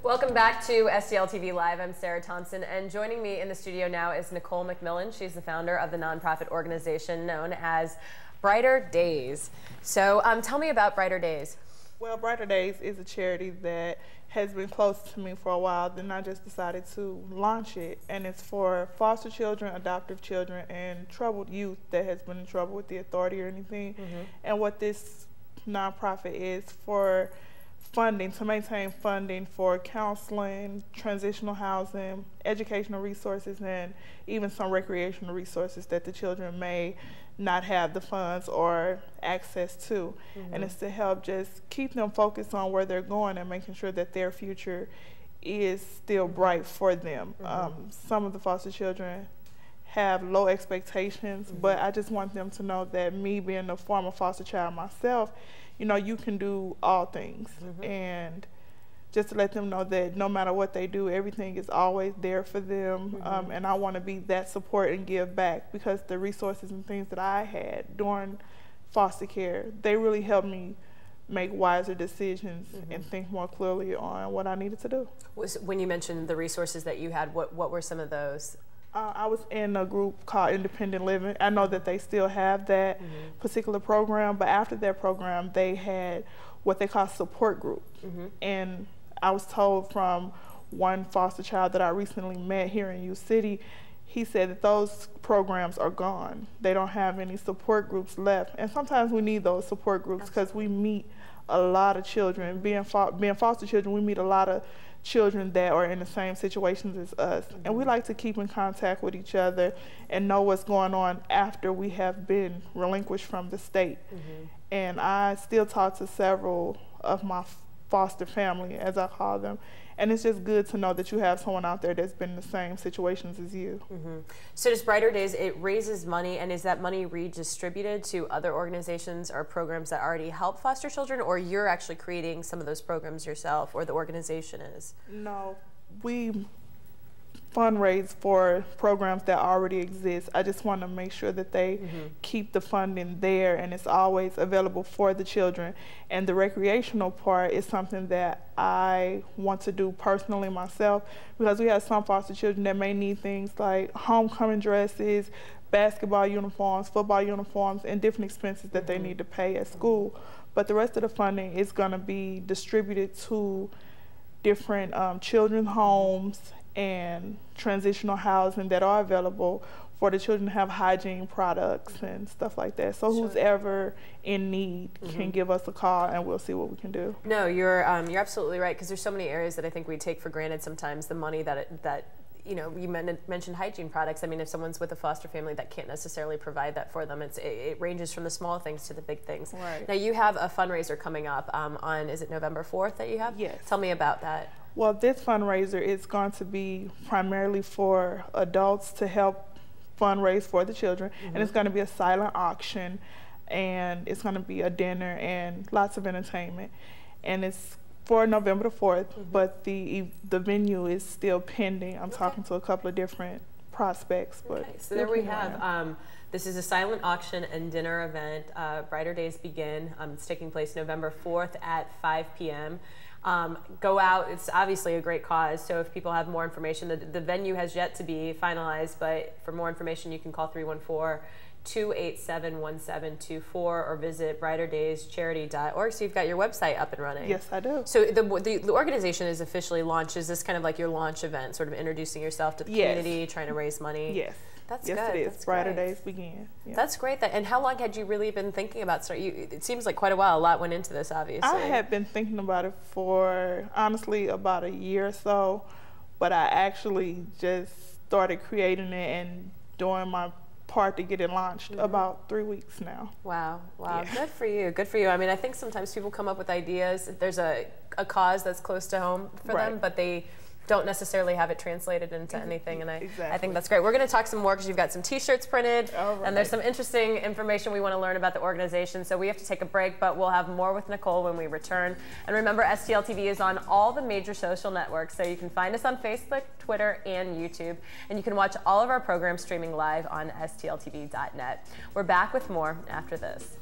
Welcome back to STL TV Live. I'm Sarah Thompson, and joining me in the studio now is Nicole McMillan. She's the founder of the nonprofit organization known as Brighter Days. So tell me about Brighter Days. Well, Brighter Days is a charity that has been close to me for a while. Then I just decided to launch it, and it's for foster children, adoptive children, and troubled youth that has been in trouble with the authority or anything. And what this nonprofit is for funding, to maintain funding for counseling, transitional housing, educational resources, and even some recreational resources that the children may not have the funds or access to. And it's to help just keep them focused on where they're going and making sure that their future is still bright for them. Some of the foster children have low expectations, but I just want them to know that me being a former foster child myself, you know, you can do all things. And just to let them know that no matter what they do, everything is always there for them. And I want to be that support and give back, because the resources and things that I had during foster care, they really helped me make wiser decisions and think more clearly on what I needed to do. When you mentioned the resources that you had, what were some of those? I was in a group called Independent Living. I know that they still have that particular program, but after that program, they had what they call support group. And I was told from one foster child that I recently met here in U-City, he said that those programs are gone. They don't have any support groups left. And sometimes we need those support groups because we meet a lot of children. Being foster children, we meet a lot of children that are in the same situations as us. And we like to keep in contact with each other and know what's going on after we have been relinquished from the state. And I still talk to several of my foster family, as I call them, and it's just good to know that you have someone out there that's been in the same situations as you. So does Brighter Days, it raises money, and is that money redistributed to other organizations or programs that already help foster children, or you're actually creating some of those programs yourself, or the organization is? No, we fundraise for programs that already exist. I just want to make sure that they keep the funding there and it's always available for the children. And the recreational part is something that I want to do personally myself, because we have some foster children that may need things like homecoming dresses, basketball uniforms, football uniforms, and different expenses that they need to pay at school. But the rest of the funding is going to be distributed to different children's homes and transitional housing that are available for the children to have hygiene products and stuff like that. So who's ever in need can give us a call, and we'll see what we can do. No, you're absolutely right, because there's so many areas that I think we take for granted sometimes. The money that you know, you mentioned hygiene products. I mean, if someone's with a foster family that can't necessarily provide that for them, it ranges from the small things to the big things. Now you have a fundraiser coming up on, is it November 4th that you have? Yes. Tell me about that. Well, this fundraiser is going to be primarily for adults to help fundraise for the children, and it's going to be a silent auction, and it's going to be a dinner and lots of entertainment, and it's for November the 4th, but the venue is still pending. I'm talking to a couple of different prospects. But so there we have. This is a silent auction and dinner event. Brighter Days begin. It's taking place November 4th at 5 p.m. Go out. It's obviously a great cause, so if people have more information, the venue has yet to be finalized, but for more information you can call 314-287-1724 or visit brighterdays.charity.org. So you've got your website up and running. Yes, I do. So the organization is officially launched. Is this kind of like your launch event, sort of introducing yourself to the community, trying to raise money? Yes. That's yes, good. it is. That's Brighter great. Days begin. Yeah. That's great. And how long had you really been thinking about starting? It seems like quite a while. A lot went into this, obviously. I had been thinking about it for, honestly, about a year or so, but I actually just started creating it and doing my part to get it launched about 3 weeks now. Wow. Wow. Yeah. Good for you. Good for you. I mean, I think sometimes people come up with ideas. There's a cause that's close to home for them, but they don't necessarily have it translated into anything, and I Exactly. think that's great. We're going to talk some more because you've got some t-shirts printed, All right. and there's some interesting information we want to learn about the organization, so we have to take a break, but we'll have more with Nicole when we return. And remember, STL TV is on all the major social networks, so you can find us on Facebook, Twitter, and YouTube, and you can watch all of our programs streaming live on stltv.net. We're back with more after this.